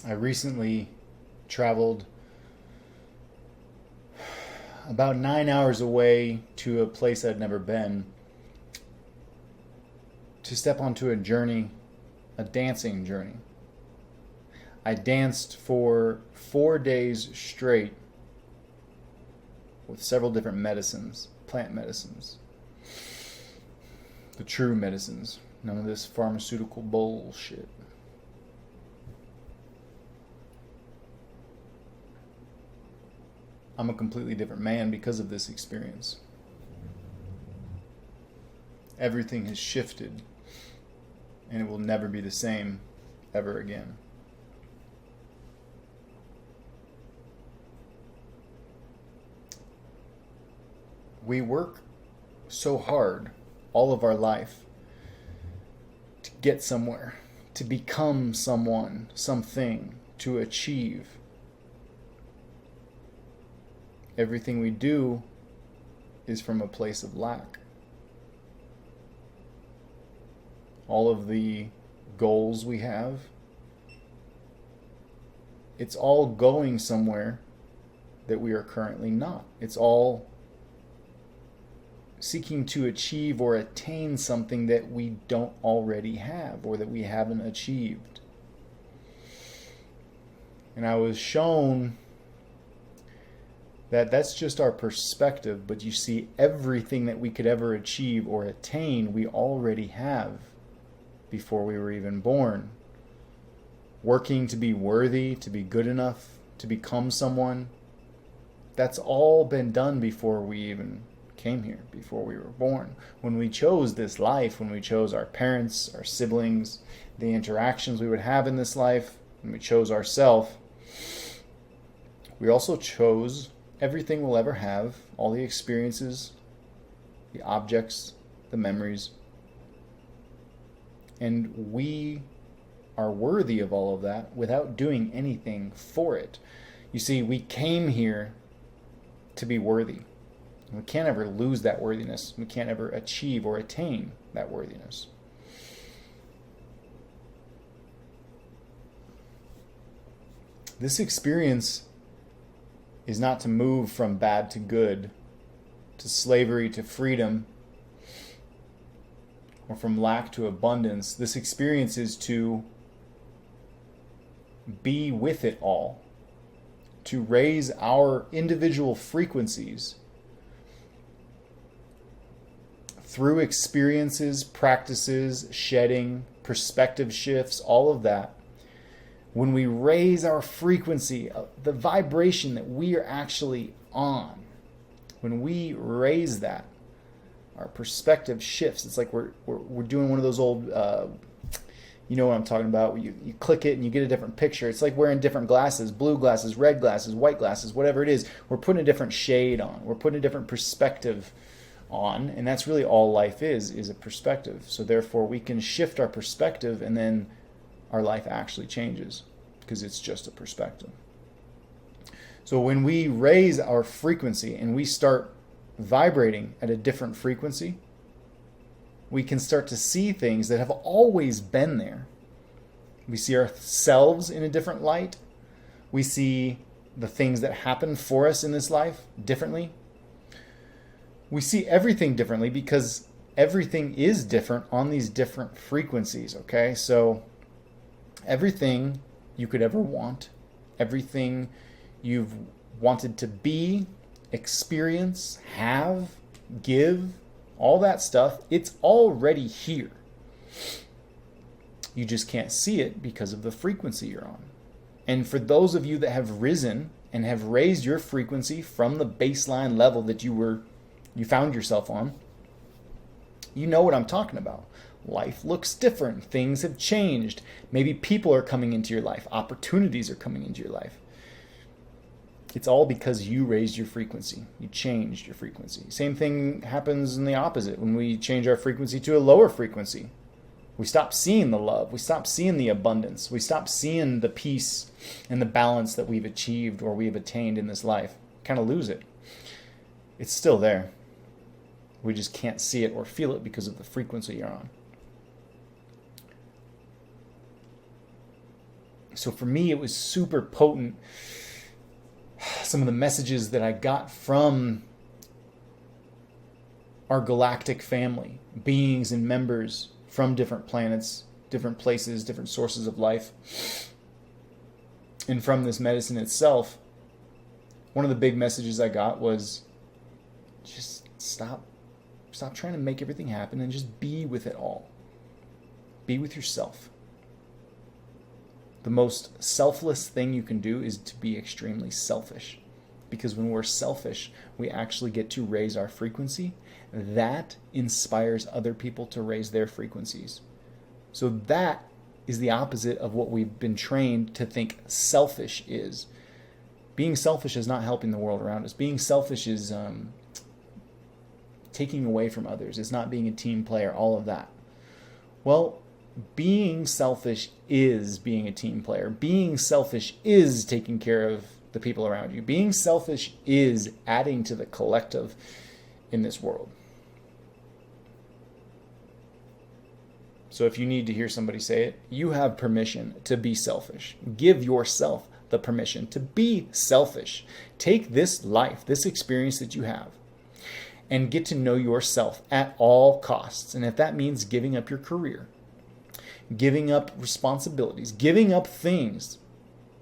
I recently traveled about 9 hours away to a place I'd never been to step onto a journey, a dancing journey. I danced for 4 days straight with several different medicines, plant medicines, the true medicines, none of this pharmaceutical bullshit. I'm a completely different man because of this experience. Everything has shifted, and it will never be the same ever again. We work so hard all of our life to get somewhere, to become someone, something, to achieve. Everything we do is from a place of lack. All of the goals we have, it's all going somewhere that we are currently not. It's all seeking to achieve or attain something that we don't already have or that we haven't achieved. And I was shown that that's just our perspective, but you see, everything that we could ever achieve or attain, we already have before we were even born. Working to be worthy, to be good enough, to become someone, that's all been done before we even came here, before we were born. When we chose this life, when we chose our parents, our siblings, the interactions we would have in this life, when we chose ourselves, we also chose everything we'll ever have, all the experiences, the objects, the memories. And we are worthy of all of that without doing anything for it. You see, we came here to be worthy. We can't ever lose that worthiness. We can't ever achieve or attain that worthiness. This experience is not to move from bad to good, to slavery to freedom, or from lack to abundance. This experience is to be with it all, to raise our individual frequencies through experiences, practices, shedding, perspective shifts, all of that. When we raise our frequency, the vibration that we are actually on, when we raise that, our perspective shifts. It's like we're doing one of those old, you know what I'm talking about, where you click it and you get a different picture. It's like wearing different glasses, blue glasses, red glasses, white glasses, whatever it is. We're putting a different shade on. We're putting a different perspective on, and that's really all life is a perspective. So therefore we can shift our perspective, and then our life actually changes because it's just a perspective. So when we raise our frequency and we start vibrating at a different frequency, we can start to see things that have always been there. We see ourselves in a different light. We see the things that happen for us in this life differently. We see everything differently because everything is different on these different frequencies, okay? So everything you could ever want, everything you've wanted to be, experience, have, give, all that stuff, it's already here. You just can't see it because of the frequency you're on. And for those of you that have risen and have raised your frequency from the baseline level that you found yourself on, you know what I'm talking about. Life looks different. Things have changed. Maybe people are coming into your life. Opportunities are coming into your life. It's all because you raised your frequency. You changed your frequency. Same thing happens in the opposite. When we change our frequency to a lower frequency, we stop seeing the love. We stop seeing the abundance. We stop seeing the peace and the balance that we've achieved or we have attained in this life. Kind of lose it. It's still there. We just can't see it or feel it because of the frequency you're on. So for me, it was super potent. Some of the messages that I got from our galactic family, beings and members from different planets, different places, different sources of life, and from this medicine itself, one of the big messages I got was just stop trying to make everything happen and just be with it all. Be with yourself. The most selfless thing you can do is to be extremely selfish. Because when we're selfish, we actually get to raise our frequency. That inspires other people to raise their frequencies. So that is the opposite of what we've been trained to think selfish is. Being selfish is not helping the world around us. Being selfish is taking away from others. It's not being a team player, all of that. Well, being selfish is being a team player. Being selfish is taking care of the people around you. Being selfish is adding to the collective in this world. So if you need to hear somebody say it, you have permission to be selfish. Give yourself the permission to be selfish. Take this life, this experience that you have, and get to know yourself at all costs. And if that means giving up your career, giving up responsibilities, giving up things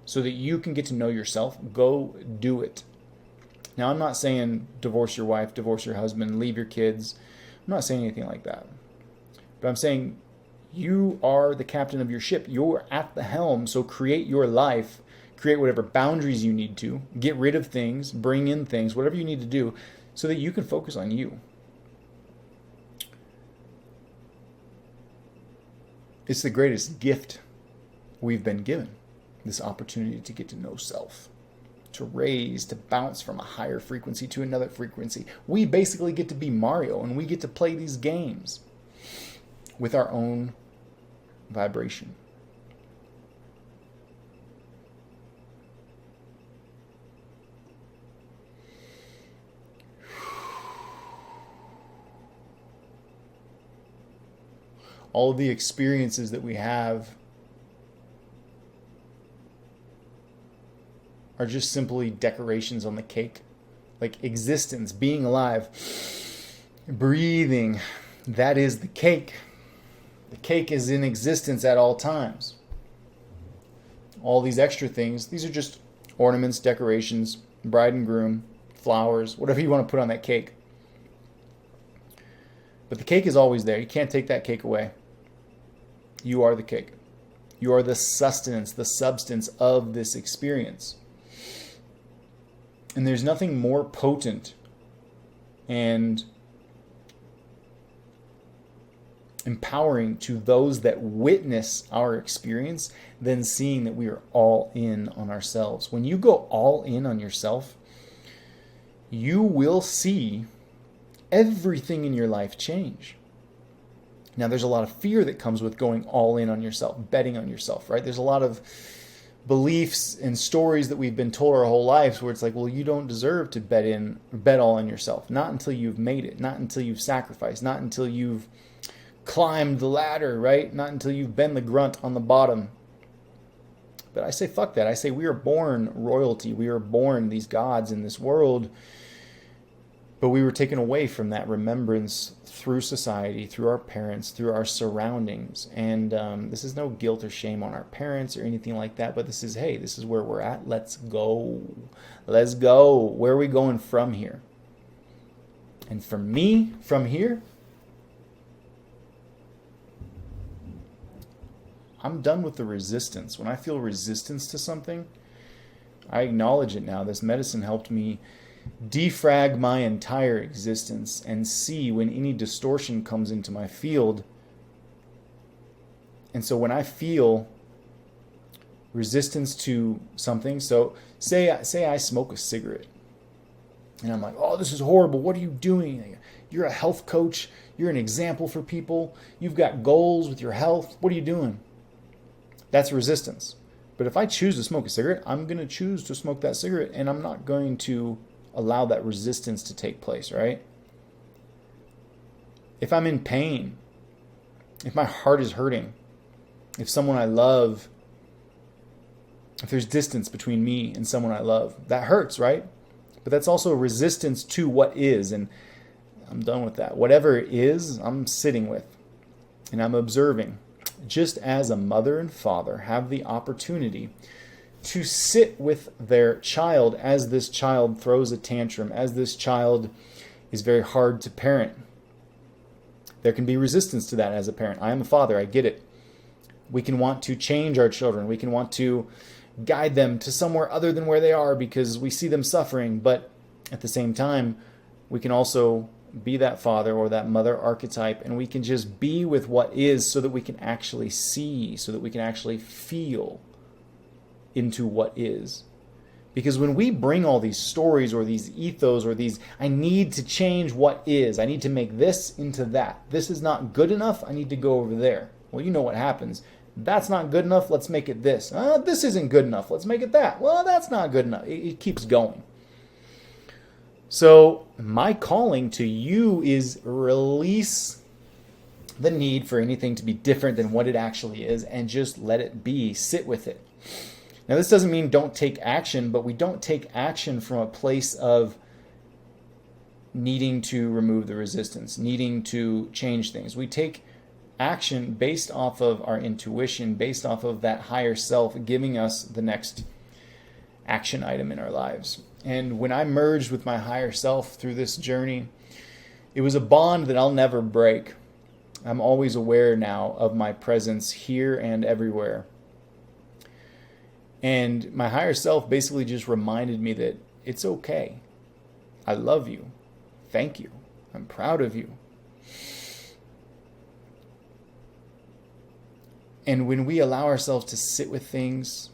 so that you can get to know yourself, go do it. Now, I'm not saying divorce your wife, divorce your husband, leave your kids. I'm not saying anything like that. But I'm saying you are the captain of your ship. You're at the helm, so create your life. Create whatever boundaries you need to. Get rid of things, bring in things, whatever you need to do so that you can focus on you. It's the greatest gift we've been given, this opportunity to get to know self, to raise, to bounce from a higher frequency to another frequency. We basically get to be Mario, and we get to play these games with our own vibration. All of the experiences that we have are just simply decorations on the cake. Like existence, being alive, breathing, that is the cake. The cake is in existence at all times. All these extra things, these are just ornaments, decorations, bride and groom, flowers, whatever you want to put on that cake. But the cake is always there. You can't take that cake away. You are the cake. You are the sustenance, the substance of this experience. And there's nothing more potent and empowering to those that witness our experience than seeing that we are all in on ourselves. When you go all in on yourself, you will see everything in your life change. Now, there's a lot of fear that comes with going all in on yourself, betting on yourself, right? There's a lot of beliefs and stories that we've been told our whole lives where it's like, well, you don't deserve to bet all on yourself. Not until you've made it. Not until you've sacrificed. Not until you've climbed the ladder, right? Not until you've been the grunt on the bottom. But I say, fuck that. I say we are born royalty. We are born these gods in this world. But we were taken away from that remembrance through society, through our parents, through our surroundings. And this is no guilt or shame on our parents or anything like that. But this is, hey, this is where we're at. Let's go. Let's go. Where are we going from here? And for me, from here, I'm done with the resistance. When I feel resistance to something, I acknowledge it now. This medicine helped me defrag my entire existence and see when any distortion comes into my field. And so when I feel resistance to something, so say I smoke a cigarette and I'm like, oh, this is horrible. What are you doing? You're a health coach. You're an example for people. You've got goals with your health. What are you doing? That's resistance. But if I choose to smoke a cigarette, I'm going to choose to smoke that cigarette, and I'm not going to allow that resistance to take place, right? If I'm in pain, if my heart is hurting, if someone I love if there's distance between me and someone I love, that hurts, right? But that's also a resistance to what is, and I'm done with that. Whatever it is, I'm sitting with, and I'm observing. Just as a mother and father have the opportunity to sit with their child as this child throws a tantrum, as this child is very hard to parent. There can be resistance to that as a parent. I am a father, I get it. We can want to change our children. We can want to guide them to somewhere other than where they are because we see them suffering. But at the same time, we can also be that father or that mother archetype, and we can just be with what is so that we can actually see, so that we can actually feel into what is. Because when we bring all these stories or these ethos or these, I need to change what is, I need to make this into that, this is not good enough, I need to go over there. Well, you know what happens. That's not good enough, let's make it this. This isn't good enough, let's make it that. Well, that's not good enough. It keeps going. So my calling to you is release the need for anything to be different than what it actually is and just let it be. Sit with it. Now, this doesn't mean don't take action, but we don't take action from a place of needing to remove the resistance, needing to change things. We take action based off of our intuition, based off of that higher self giving us the next action item in our lives. And when I merged with my higher self through this journey, it was a bond that I'll never break. I'm always aware now of my presence here and everywhere. And my higher self basically just reminded me that it's okay. I love you. Thank you. I'm proud of you. And when we allow ourselves to sit with things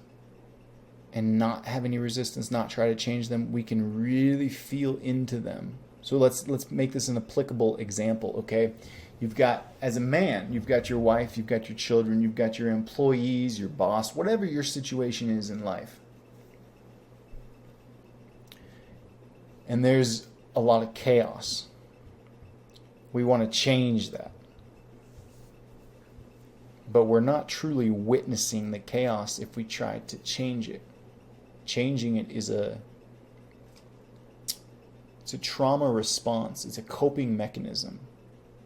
and not have any resistance, not try to change them, we can really feel into them. So let's make this an applicable example, okay? You've got, as a man, you've got your wife, you've got your children, you've got your employees, your boss, whatever your situation is in life. And there's a lot of chaos. We want to change that. But we're not truly witnessing the chaos if we try to change it. Changing it is it's a trauma response. It's a coping mechanism.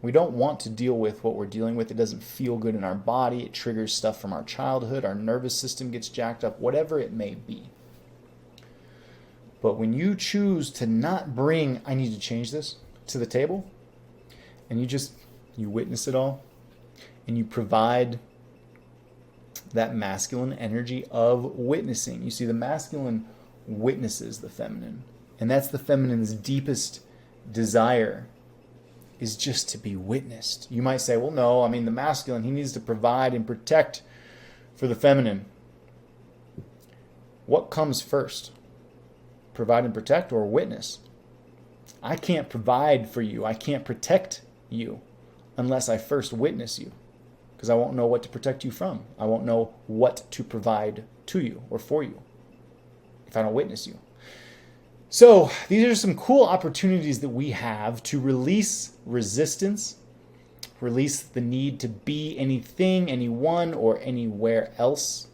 We don't want to deal with what we're dealing with. It doesn't feel good in our body. It triggers stuff from our childhood. Our nervous system gets jacked up, whatever it may be. But when you choose to not bring, I need to change this, to the table, and you witness it all, and you provide that masculine energy of witnessing. You see, the masculine witnesses the feminine. And that's the feminine's deepest desire, is just to be witnessed. You might say, well, no, I mean, the masculine, he needs to provide and protect for the feminine. What comes first? Provide and protect or witness? I can't provide for you. I can't protect you unless I first witness you. Because I won't know what to protect you from. I won't know what to provide to you or for you if I don't witness you. So these are some cool opportunities that we have to release resistance, release the need to be anything, anyone, or anywhere else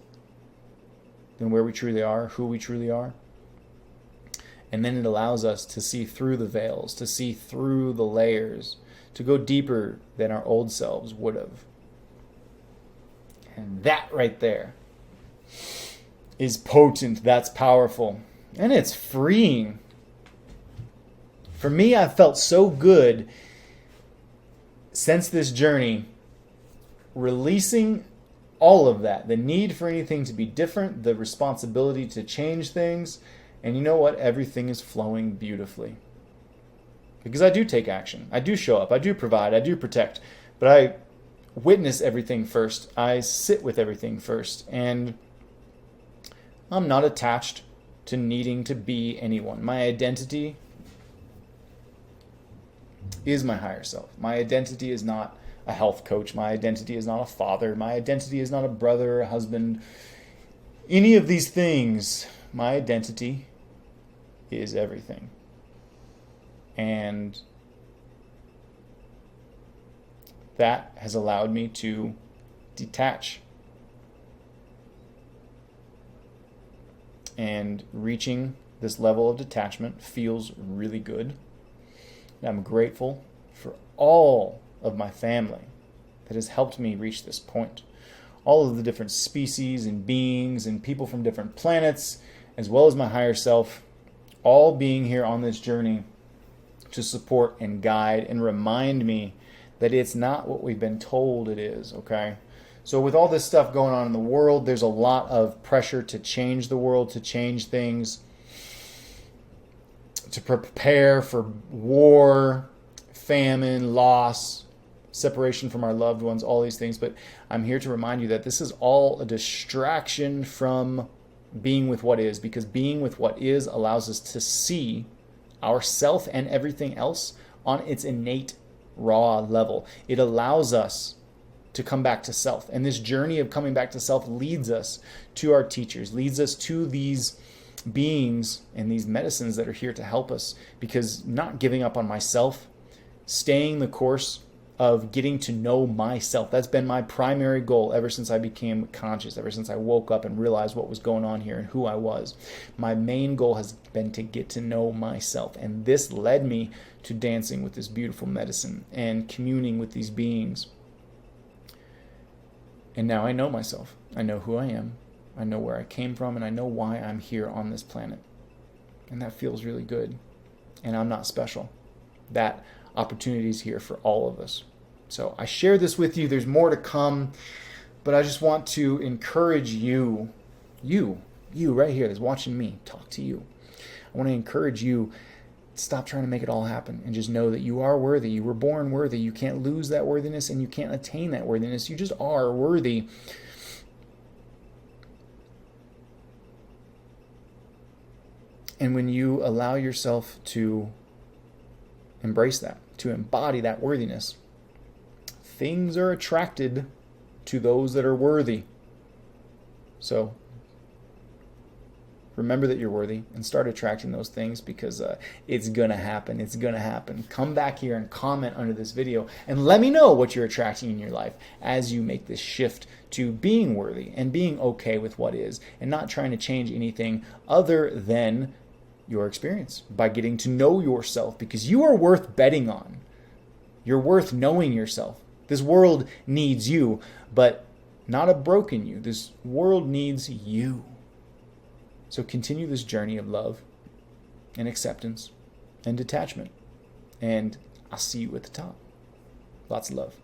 than where we truly are, who we truly are. And then it allows us to see through the veils, to see through the layers, to go deeper than our old selves would have. And that right there is potent. That's powerful. And it's freeing. For me, I've felt so good since this journey, releasing all of that. The need for anything to be different, the responsibility to change things. And you know what? Everything is flowing beautifully. Because I do take action. I do show up. I do provide. I do protect. But I witness everything first. I sit with everything first. And I'm not attached to needing to be anyone. My identity is my higher self. My identity is not a health coach. My identity is not a father. My identity is not a brother, a husband. Any of these things. My identity is everything. And that has allowed me to detach And reaching this level of detachment feels really good. And I'm grateful for all of my family that has helped me reach this point. All of the different species and beings and people from different planets, as well as my higher self, all being here on this journey to support and guide and remind me that it's not what we've been told it is, okay? So with all this stuff going on in the world, there's a lot of pressure to change the world, to change things, to prepare for war, famine, loss, separation from our loved ones, all these things. But I'm here to remind you that this is all a distraction from being with what is, because being with what is allows us to see ourself and everything else on its innate, raw level. It allows us to come back to self. And this journey of coming back to self leads us to our teachers, leads us to these beings and these medicines that are here to help us, because not giving up on myself, staying the course of getting to know myself, that's been my primary goal ever since I became conscious, ever since I woke up and realized what was going on here and who I was. My main goal has been to get to know myself. And this led me to dancing with this beautiful medicine and communing with these beings. And now I know myself. I know who I am. I know where I came from, and I know why I'm here on this planet. And that feels really good. And I'm not special. That opportunity is here for all of us. So I share this with you. There's more to come, but I just want to encourage you right here that's watching me talk to you. I want to encourage you, stop trying to make it all happen and just know that you are worthy. You were born worthy. You can't lose that worthiness, and you can't attain that worthiness. You just are worthy. And when you allow yourself to embrace that, to embody that worthiness, things are attracted to those that are worthy. So remember that you're worthy and start attracting those things, because it's going to happen. It's going to happen. Come back here and comment under this video and let me know what you're attracting in your life as you make this shift to being worthy and being okay with what is, and not trying to change anything other than your experience by getting to know yourself, because you are worth betting on. You're worth knowing yourself. This world needs you, but not a broken you. This world needs you. So continue this journey of love and acceptance and detachment. And I'll see you at the top. Lots of love.